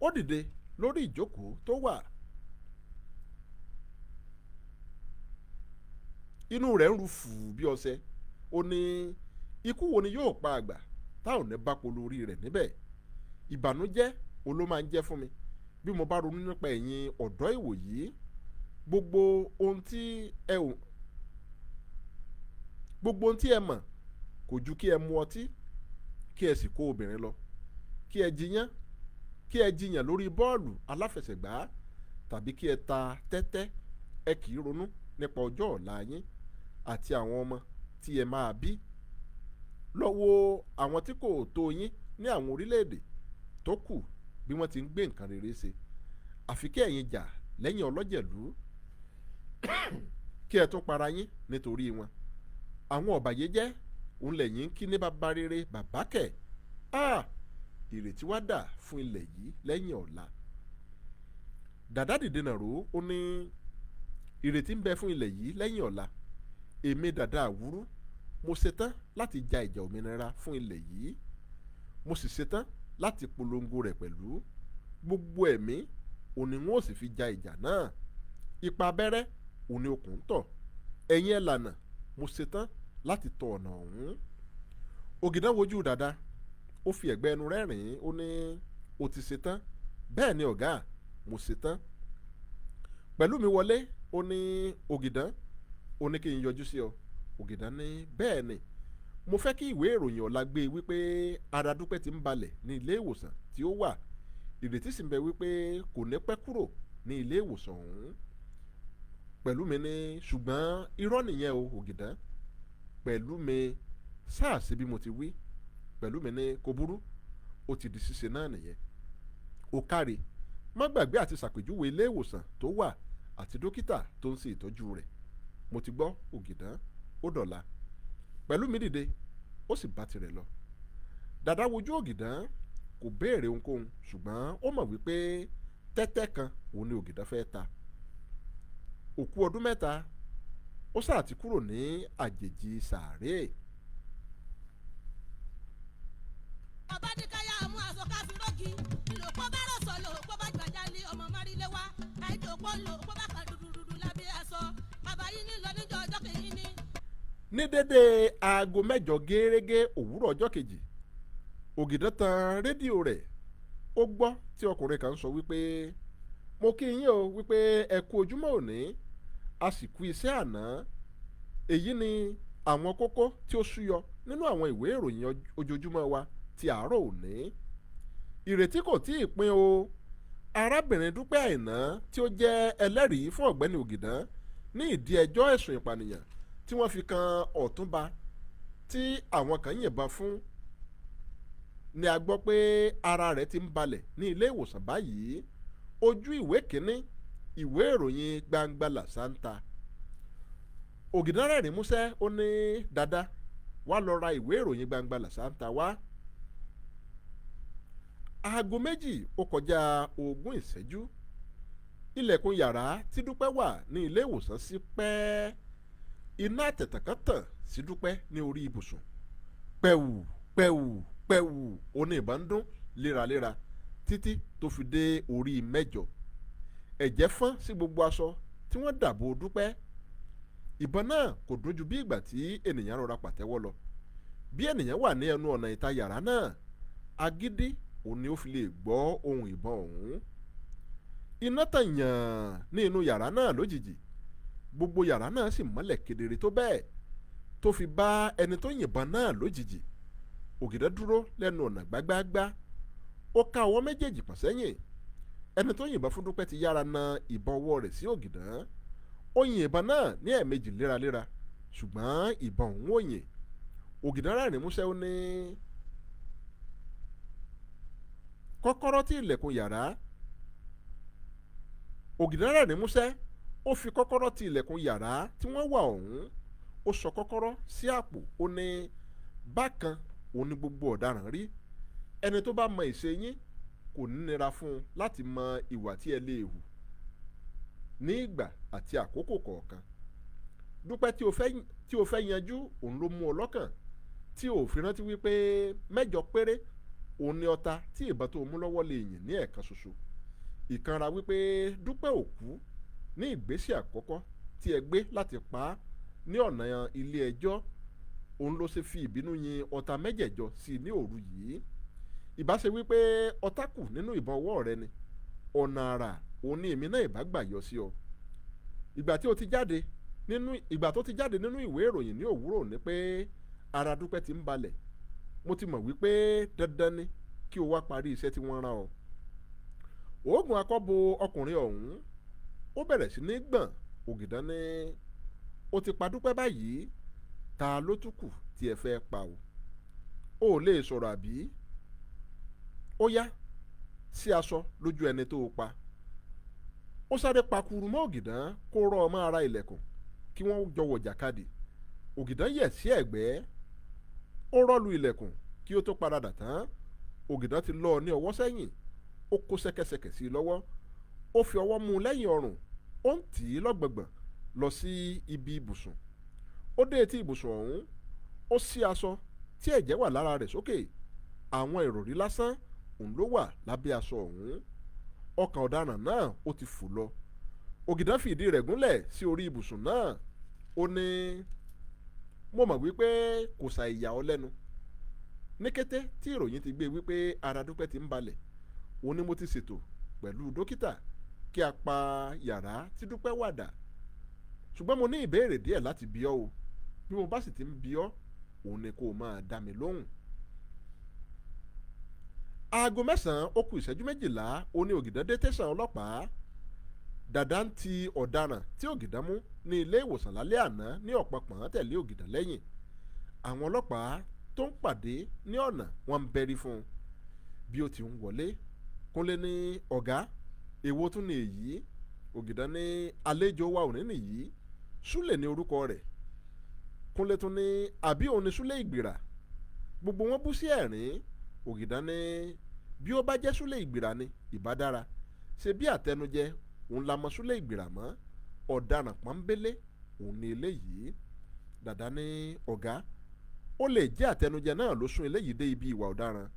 Ó dìde lórí ìjókòó tó wà. Inú rẹ̀ ń ru fùú bí ọṣẹ. Ó ní ikú wo ni yóò pa àgbà táwọn ní bá polo orí rẹ̀ níbẹ̀. Ìbànújẹ́ òun ló máa ń jẹ́ fún mi bí mo bá ronú nípa ẹ̀yin ọ̀dọ́ ìwòyí. Gbogbo ohun tí ẹ mọ̀ kò ju kí ẹ mu ọtí kí ẹ sì kó obìnrin lọ, kí ẹ jiyàn lórí bọ́ọ̀lù aláfẹsẹ̀gbá tàbí kí ẹ ta tẹ́tẹ́. Ẹ kì í ronú nípa ọjọ́ ọ̀la yín àti àwọn ọmọ tí ẹ máa bí. Lọ wo àwọn tí kò tó yín ní àwọn orílẹ̀-èdè tó kù bí wọ́n ti ń gbé nǹkan rere ṣe. Àfi kí ẹ̀yin jà lẹ́yìn ọlọ́jẹ̀lú kí ẹ tún para yín nítorí wọn. Àwọn ọ̀bàyéjẹ́ òun lẹ̀yìn kí ní bàbá rere bàbá kẹ̀. Ìrètí wá dà fún ilẹ̀ yìí lẹ́yìn ọ̀la. Dàdá dìde nàró ó ní ìrètí ń bẹ fún ilẹ̀ yìí lẹ́yìn ọ̀la. Èmi Dàdá Àwúrú mo ṣetán láti ja ìjà òmìnira fún ilẹ̀ yìí. Mo sì ṣetán láti polongo rẹ̀ pẹ̀lú gbogbo ẹ̀mí. Òní wọn ò sì fi ja ìjà náà. Ipa abẹ́rẹ́ òní okùn tọ̀. Ẹ̀yin ẹ̀ lànà mo ṣetán láti tọ ọ̀nà ọ̀hún. Ògìdá wojú Dàdá ó fi ẹ̀gbẹ́ ẹnu rẹ́rìn-ín ó ní o ti ṣetán? Bẹ́ẹ̀ ni ọ̀gá, mo ṣetán. Pẹ̀lú mi wọlé ó ní Ògìdá ó ní kí n yọjú sí ọ. Ògìdá ní bẹ́ẹ̀ ni mo fẹ́ kí ìwé ìròyìn ọ̀la gbé wípé ara Dúpẹ́ ti ń balẹ̀ ní ilé ìwòsàn tí ó wà. Ìrètí sì ń bẹ wípé kò ní pẹ́ kúrò ní ilé ìwòsàn ọ̀hún. Pẹ̀lú mi ní ṣùgbọ́n irọ́ nìyẹn o Ògìdá. Pẹ̀lú mi sáà sí bí mo ti wí. Pẹ̀lú mi ní kò burú, ó ti di ṣíṣe náà nìyẹn. Ó káre, má gbàgbé àti ṣàpèjúwe ilé ìwòsàn tó wà àti dókítà tó ń ṣe ìtọ́jú rẹ̀. Mo ti gbọ́ Ògìdá, ó dọ̀la. Pẹ̀lú mi dìde ó sì bá tirẹ̀ lọ. Dàdá wojú Ògìdá kò béèrè ohunkóhun ṣùgbọ́n ó mọ̀ wípé tẹ́tẹ́ kan òun ni Ògìdá fẹ́ ta. Òkú ọdún 3 ó sáà ti kúrò ní àjèjì sàárè. ọba ní káyà mú aṣọ káfí rọ́gì ìlòpọ̀ bá rọ̀ sọ lòpọ̀ bá gbàjà lé ọmọ márílé wá àìdòpọ̀ lòpọ̀ bá kà dúdúdúdú lábẹ́ aṣọ bàbá yìí ní lọ níjọ́ ọjọ́ kejì ní. Ní dédé aago 7 gẹ́rẹ́gẹ́ òwúrọ̀ ọjọ́ kejì Ògìdá tan rédíò rẹ̀. Ó gbọ́ tí ọkùnrin kan sọ wípé mo kí yín o wípé ẹ kú ojúmọ́ òní a sì kú iṣẹ́ àná. Èyí ni àwọn kókó tí ó súyọ nínú àwọn ìwé ìròyìn ojoojúmọ́ wa ti àárọ̀ òní. Ìrètí kò tí ì pin o. Arábìnrin Dúpẹ́ Àìná tí ó jẹ́ ẹlẹ́rìí fún ọ̀gbẹ́ni Ògìdá ní ìdí ẹjọ́ ẹ̀sùn ìpànìyàn tí wọ́n fi kan Ọ̀túnba tí àwọn kan yìnbọn fún ni a gbọ́ pé ara rẹ̀ ti ń balẹ̀ ní ilé ìwòsàn báyìí. Ojú ìwé kínní ìwé ìròyìn Gbangba Làṣántà. Ògìdá rẹ́rìn músẹ́ ó ní Dàdá wá lọ ra ìwé ìròyìn Gbangba Làṣántà wá. Aago 2 ó kọjá 20 ìṣẹ́jú. Ilẹ̀kùn yàrá tí Dúpẹ́ wà ní ilé ìwòsàn ṣí pẹ́ẹ́. Iná àtẹ̀tàn kan tàn sí Dúpẹ́ ní orí ibùsùn. Pẹ̀wù pẹ̀wù pẹ̀wù oní ìbọn ń dún léraléra títí tó fi dé orí 8. Ẹ̀jẹ̀ fọ́n sí gbogbo aṣọ tí wọ́n dàbò Dúpẹ́. Ìbọn náà kò dún ju bí ìgbà tí ènìyàn rọra pàtẹ́wọ́ lọ. Bí ènìyàn wà ní ẹnu ọ̀nà ìta yàrá náà, agídí òun ni ó fi lè gbọ́ ohùn ìbọn ọ̀hún. Iná tàn yàn ní inú yàrá náà lójijì. Gbogbo yàrá náà sì mọ́lẹ̀ kedere tó bẹ́ẹ̀ tó fi bá ẹni tó yìnbọn náà lójijì. Ògìdá dúró lẹ́nu ọ̀nà gbágbáágbá. ó ká ọwọ́ méjèèjì pọ̀ sẹ́yìn. Ẹni tó yìnbọn fún Dúpẹ́ ti yára na ìbọn ọwọ́ rẹ̀ sí Ògìdán. Ó yin ìbọn náà ní ẹ̀ẹ̀mejì léraléra ṣùgbọ́n ìbọn òun ò yìn. Ògìdán rẹ́rìn músẹ́ ó ní kọ́kọ́rọ́ tí ilẹ̀kùn yàrá. Ògìdán rẹ́rìn músẹ́ ó fi kọ́kọ́rọ́ tí ilẹ̀kùn yàrá tí wọ́n wà ọ̀hún ó sọ kọ́kọ́rọ́ sí àpò. Ó ní bákan òun ni gbogbo ọ̀daràn rí. Ẹni tó bá mọ ìṣe yín kò ní nira fún un láti mọ ìwà tí ẹ lè hù ní ìgbà àti àkókò kọ̀ọ̀kan. Dúpẹ́ tí o fẹ́ yanjú òun ló mú ọ lọ́kàn tí o fi rántí wípé mẹ́jọ péré òun ni ọta tí ìbọn tó mú lọ́wọ́ lè yìn ní ẹ̀ẹ̀kan ṣoṣo. Ìkanra wípé Dúpẹ́ ò kú ní ìgbésẹ̀ àkọ́kọ́ tí ẹ gbé láti pa á ní ọ̀nà ilé ẹjọ́ òun ló ṣe fi ìbínú yin ọta mẹ́jẹ̀jọ sí ní òru yìí. Ìbá ṣe wípé ọta kù nínú ìbọn ọwọ́ rẹ ni ọ̀nà àrà òun ni èmi náà ìbá gbà yọ sí ọ. Ìgbà tó ti jáde nínú ìwé ìròyìn ní òwúrọ̀ ní pé ara Dúpẹ́ ti ń balẹ̀, mo ti mọ̀ wípé dandan ni kí o wá parí iṣẹ́ tí wọ́n rán ọ. Òògùn akọ́bo ọkùnrin ọ̀hún ó bẹ̀rẹ̀ sí ní gbọ̀n. Ògìdán ní o ti pa Dúpẹ́ báyìí, ta ló tún kù tí ẹ fẹ́ pa o? O ò lè sọ̀rọ̀ àbí? Ó yá sí aṣọ lójú ẹni tó o pa. Ó sáré pakuru mọ́ Ògìdán kó rọ́ ọmọ ara ilẹ̀kùn kí wọ́n jọ wọ̀ jàkadì. Ògìdán yẹ̀ sí ẹ̀gbẹ́ ó rọ́lu ilẹ̀kùn kí ó tó paradà tán. Ògìdán ti lọ ní ọwọ́ sẹ́yìn, ó kó ṣẹ́kẹ́ṣẹkẹ̀ sí i lọ́wọ́, ó fi ọwọ́ mú un lẹ́yìn ọrùn, ó ń tì í lọ́gbọ̀gbọ̀n lọ sí ibi ibùsùn. Ó dé etí ibùsùn ọ̀hún, ó ṣí aṣọ tí ẹ̀jẹ̀ wà lára rẹ̀ sókè. Àwọn ìròrí lásán òun ló wà lábẹ́ aṣọ ọ̀hún. Ọkàn ọ̀daràn náà ó ti fò lọ. Ògìdán fi ìdí rẹ̀ gúnlẹ̀ sí orí ibùsùn náà. Ó ní mo mọ̀ wípé kò ṣàìyà ọ lẹ́nu. Ní kété tí ìròyìn ti gbé wípé ara Dúpẹ́ ti ń balẹ̀, òun ni mo ti ṣètò pẹ̀lú dókítà kí a pa yàrá tí Dúpẹ́ wà dà. Ṣùgbọ́n mo ní ìbéèrè díẹ̀ láti bi ọ́ o. Bí mo bá sì ti ń bi ọ́, òun ni kó o máa dá mi lóhùn. Aago 9 ó kù ìṣẹ́jú 12 ó ní Ògìdán dé tẹ̀sán ọlọ́pàá. Dàdá ń ti ọ̀daràn tí Ògìdán mú ní ilé ìwòsàn lálẹ́ àná ní ọ̀pọ̀pọ̀n tẹ̀lé Ògìdán lẹ́yìn. Àwọn ọlọ́pàá tó ń pàdé ní ọ̀nà wọn ń bẹ́rí fún un. Bí ó ti ń wọlé, Kúnlé ní ọ̀gá èwo tún ni èyí? Ògìdán ní àlejò wa òní nìyí, Súlè ní orúkọ rẹ̀. Kúnlé tún ní àbí òun ni Súlè Ìgbìrà? Gbogbo wọn bú sí ẹ̀rín. Ògìdán ní bí ó bá jẹ́ Súlè Ìgbìrà ni ìbá dára, ṣe bí àtẹnujẹ òun la mọ Súlè Ìgbìrà mọ́, ọ̀daràn pọ́nbélé òun ni eléyìí. Dàdá ní ọ̀gá ó lè jẹ́ àtẹnujẹ náà ló sún eléyìí dé ibi ìwà ọ̀daràn,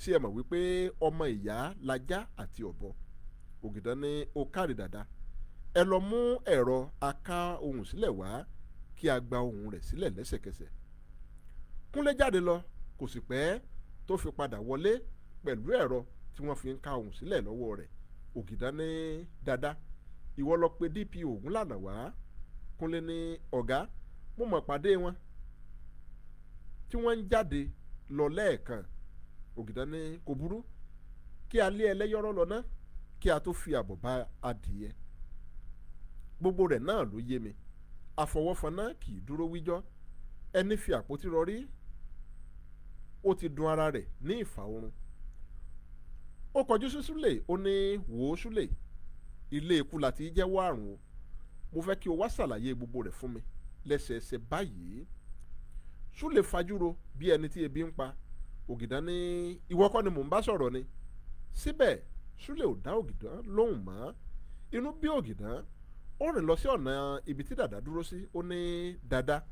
ṣé ẹ mọ̀ wípé ọmọ ìyá lajá àti ọ̀bọ? Ògìdán ní ó kárí dàdá, ẹ lọ mú ẹ̀rọ aká ohùn sílẹ̀ wá kí a gba ohùn rẹ̀ sílẹ̀ lẹ́sẹ̀kẹsẹ̀. Kúnlé jáde lọ, kò sì pẹ́ tó fi padà wọlé pẹ̀lú ẹ̀rọ tí wọ́n fi ń ka ohùn sílẹ̀ lọ́wọ́ rẹ̀. Ògìdán ní dàdá ìwọ lọ pe DPO Ògúnlànà wá. Kúnlé ní ọ̀gá mo mọ̀ pàdé wọn tí wọ́n ń jáde lọ lẹ́ẹ̀kan. Ògìdán ní kò burú, kí a lé ẹlẹ́yọ̀rọ̀ lọ ná kí a tó fi àbọ̀ bá adìyẹ. Gbogbo rẹ̀ náà ló yé mi, àfọwọ́fọnná kì í dúró wíjọ́, ẹni fi àpótí rọrí ó ti dun ara rẹ̀ ní ìfà oorun. Ó kọjú sí Súlè, ó ní wò ó Súlè, ilé ikú la ti jẹ́wọ́ àrùn o, mo fẹ́ kí o wá ṣàlàyé gbogbo rẹ̀ fún mi lẹ́sẹẹsẹ báyìí. Súlè fajúro bí ẹni tí ebi ń pa. Ògìdán ní ìwọ kọ́ ni mò ń bá sọ̀rọ̀ ni? Síbẹ̀ Súlè ò dá Ògìdán lóhùn mọ́. Inú bí Ògìdán, ó rìn lọ sí ọ̀nà ibi tí dàdá dúró sí. Ó ní dàdá,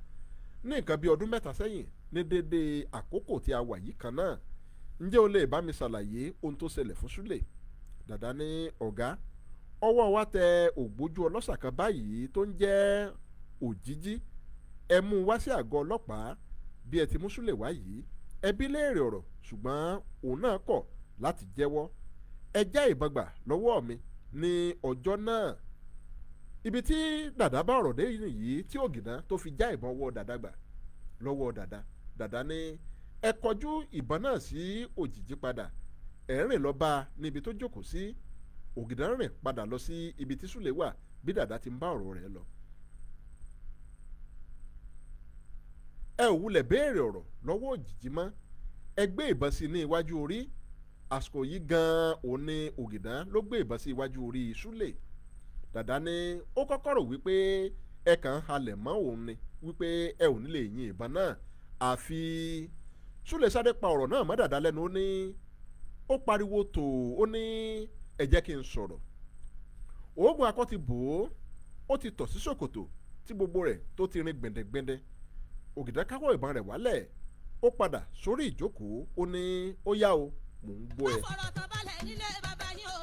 ní nǹkan bí ọdún 3 sẹ́yìn ní déédéé àkókò tí a wà yìí kan náà, ǹjẹ́ o lè bá mi ṣàlàyé ohun tó ṣẹlẹ̀ fún Súlè? Dàdá ní ọ̀gá ọwọ́ wa tẹ ògbójú ọlọ́ṣà kan báyìí tó ń jẹ́ Òjìjí, ẹ mú un wá sí àgọ́ ọlọ́pàá. Bí ẹ ti mú Súlè wá yìí, ẹ bi léèrè ọ̀rọ̀, ṣùgbọ́n òun náà kọ̀ láti jẹ́wọ́. Ẹ já ìbọn gbà lọ́wọ́ mi ní ọjọ́ náà. Ibi tí dàdá bá ọ̀rọ̀ dé yìí tí Ògìdán tó fi já ìbọn wọ dàdá gbà lọ́wọ́ dàdá. Dàdá ní ẹ kọjú ìbọn náà sí Òjìjí padà ẹ̀ ń rìn lọ bá a níbi tó jókòó sí. Ògìdán rìn padà lọ sí ibi tí Súlè wà bí Dàda ti ń bá ọ̀rọ̀ rẹ̀ lọ. ẹ ò wulẹ̀ béèrè ọ̀rọ̀ lọ́wọ́ òjìji mọ́, ẹ gbé ìbọn sí ní iwájú orí. Àsìkò yìí gan-an òun ni Ògìdán ló gbé ìbọn sí iwájú orí Súlè. Dàda ní ó kọ́kọ́ rò wípé ẹ kàn ń halẹ̀ mọ́ òun ni, wípé ẹ ò ní lè yin ìbọn náà. Àfi Súlè sáré pa ọ̀rọ̀ náà mọ́ Dàda lẹ́nu. Ó ní, ó pariwo tò, ó ní ẹ jẹ́ kí n sọ̀rọ̀. Òógùn akọ́ ti bò ó ti tọ̀ sí ṣòkòtò tí gbogbo rẹ̀ tó ti rin gbẹ̀ndẹ̀gbẹ̀ndẹ̀. Ògìdán káwọ́ ìbọn rẹ̀ wálẹ̀, ó padà sórí ìjókòó. Ó ní ó yá o, mò ń gbọ́ ẹ. wọ́n fọ̀rọ̀ tán balẹ̀ nílé bàbá yín o,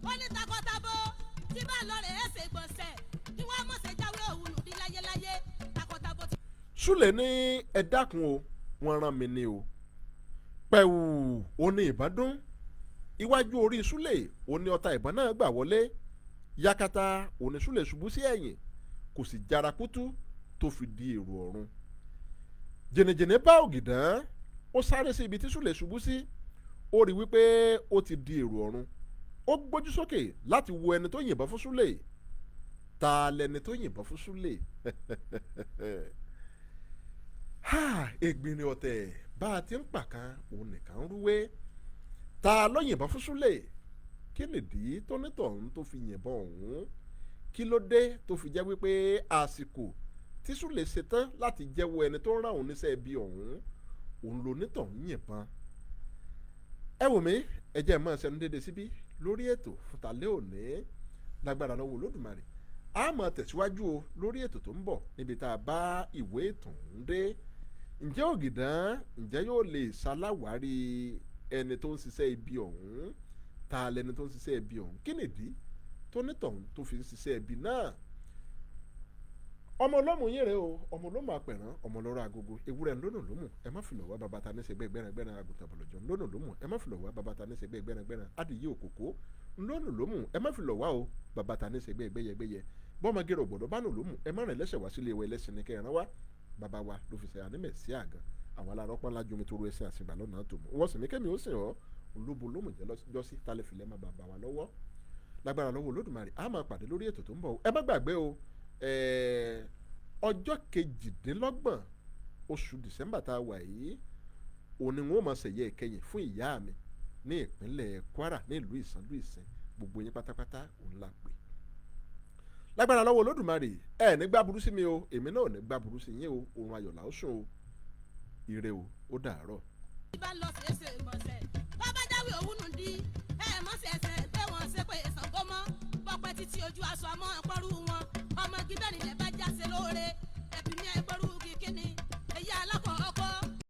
wọ́n ní takọ́tabo tí bá lọ rẹ̀ ẹ́ ṣe gbọ̀nsẹ̀ kí wọ́n mọ̀ ṣe jáwé òun nù ní láyéláyé takọ́tabo ti. Súlè ní ẹ dákun o, wọ́n rán mi ni o. Pẹ̀wù ó ní ìbọn dún. Iwájú orí Súlè ó ní ọta ìbọn náà gbà wọlé. Yakata ó ní Súlè ṣubú sí ẹ̀yìn, kò sì jára kútú tó fi di èrò ọ̀run. Jìnnìjìnnì bá Ògìdán, ó sáré sí ibi tí Súlè ṣubú sí. Ó rí wípé ó ti di èrò ọ̀run. Ó gbójú sókè láti wo ẹni tó yìnbọn fún Súlè. Ta lẹni tó yìnbọn fún Súlè? Ègbìnrin ọ̀tẹ̀ bá a ti ń pàkan òun nìkan ń rúwé. Ta ló yìnbọn fún Súlè? Kí nìdí tó nítọ̀hún tó fi yìnbọn ọ̀hún? Kí ló dé tó fi jẹ́ wípé àsìkò tí Súlè ṣetán láti jẹ́wọ́ ẹni tó ń rán òun níṣẹ́ ibi ọ̀hún, òun ló nítọ̀hún yìnbọn. Ẹ wò mí, ẹ jẹ́ máa ṣẹnu déédéé síbí lórí ètò fúntalẹ́ òní. Lágbára lọ́wọ́ Olódùmarè, a máa tẹ̀síwájú o lórí ètò tó ń bọ̀ níbi tá a bá ìwé ìtàn ń dé. Ǹjẹ́ Ògìdán, ǹjẹ́ yóò lè ṣaláwárí ẹni tó ń ṣiṣẹ́ ibi ọ̀hún? Ta lẹni tó ń ṣiṣẹ́ ibi ọ̀hún? Kí nìdí tó nítọ̀hún tó fi ń ṣiṣẹ́ ibi náà? Ọmọ ọlọ́mù yín rèé o, ọmọ ọlọ́mù apẹ̀rán, ọmọ ọlọ́rọ̀ agogo, ewúrẹ́ ńlọ́nà lómù, ẹ má fìlọ̀ wá bàbá ta ní ṣẹgbẹ́ gbẹ́rangbẹ́ran, àgùntàn bọ̀lọ̀jọ̀ ńlọ́nà lómù, ẹ má fìlọ̀ wá bàbá ta ní ṣẹgbẹ́ gbẹ́rangbẹ́ran, adìyẹ òkòkò ńlọ́nà lómù, ẹ má fìlọ̀ wá o bàbá ta ní ṣẹgbẹ́ gbẹ́yẹgbẹ́yẹ, bọ́mọgẹ́rẹ́ ògbọ̀dọ̀ bá nù lómù, ẹ má rìn lẹ́sẹ̀ wá sílé ẹwẹ́ ẹlẹ́sìn ní kẹrin wá. Bàbá wa ló fi ṣe ànímẹ̀ sí àgàn, àwọn alárọ́pọ̀ ńlá jomi tó ru ẹsẹ̀ àsìgbà lọ́nà tó mú wọ́n sì ní kẹ́mi ó sìn ọ́ olóbo lómù jọ́sí tálẹ̀ filẹ̀ má bàbá wa lọ́wọ́. Lágbára lọ́wọ́ Olódùmarè, a máa pàdé lórí ètò tó ń bọ̀ o. Ẹ má gbàgbé o, ọjọ́ 28 oṣù December tá a wà yìí, òní wọn ò máa ṣẹ̀yẹ ìkẹyìn fún ìyá mi ní ìpínlẹ̀ Kwara ní ìlú Ìsànlú Ìsìn. Gbogbo yín pátápátá òun la pè. Lágbára lọ́wọ́ Olódùmarè, ẹ ní gbá burú sí mi o, èmi náà ò ní gbá burú sí yín o. Oorun ayọ̀ là ó sùn o. Ire o, ó dàárọ̀. bá lọ sí ẹsẹ̀ ìgbọ̀nsẹ̀ bá bá jáwé òun nù di mọ́ sí ẹsẹ̀ pé wọ́n ṣe pé Ṣàngó mọ́ pọpẹ́ títí ojú aṣọ àmọ́ ẹ̀pọ́rú wọn ọmọ gíbẹ̀rì lẹ́ bá jáse lóore ẹ̀bí mi ẹ̀pọ́rú kíkíni èyí alákọ̀ọ́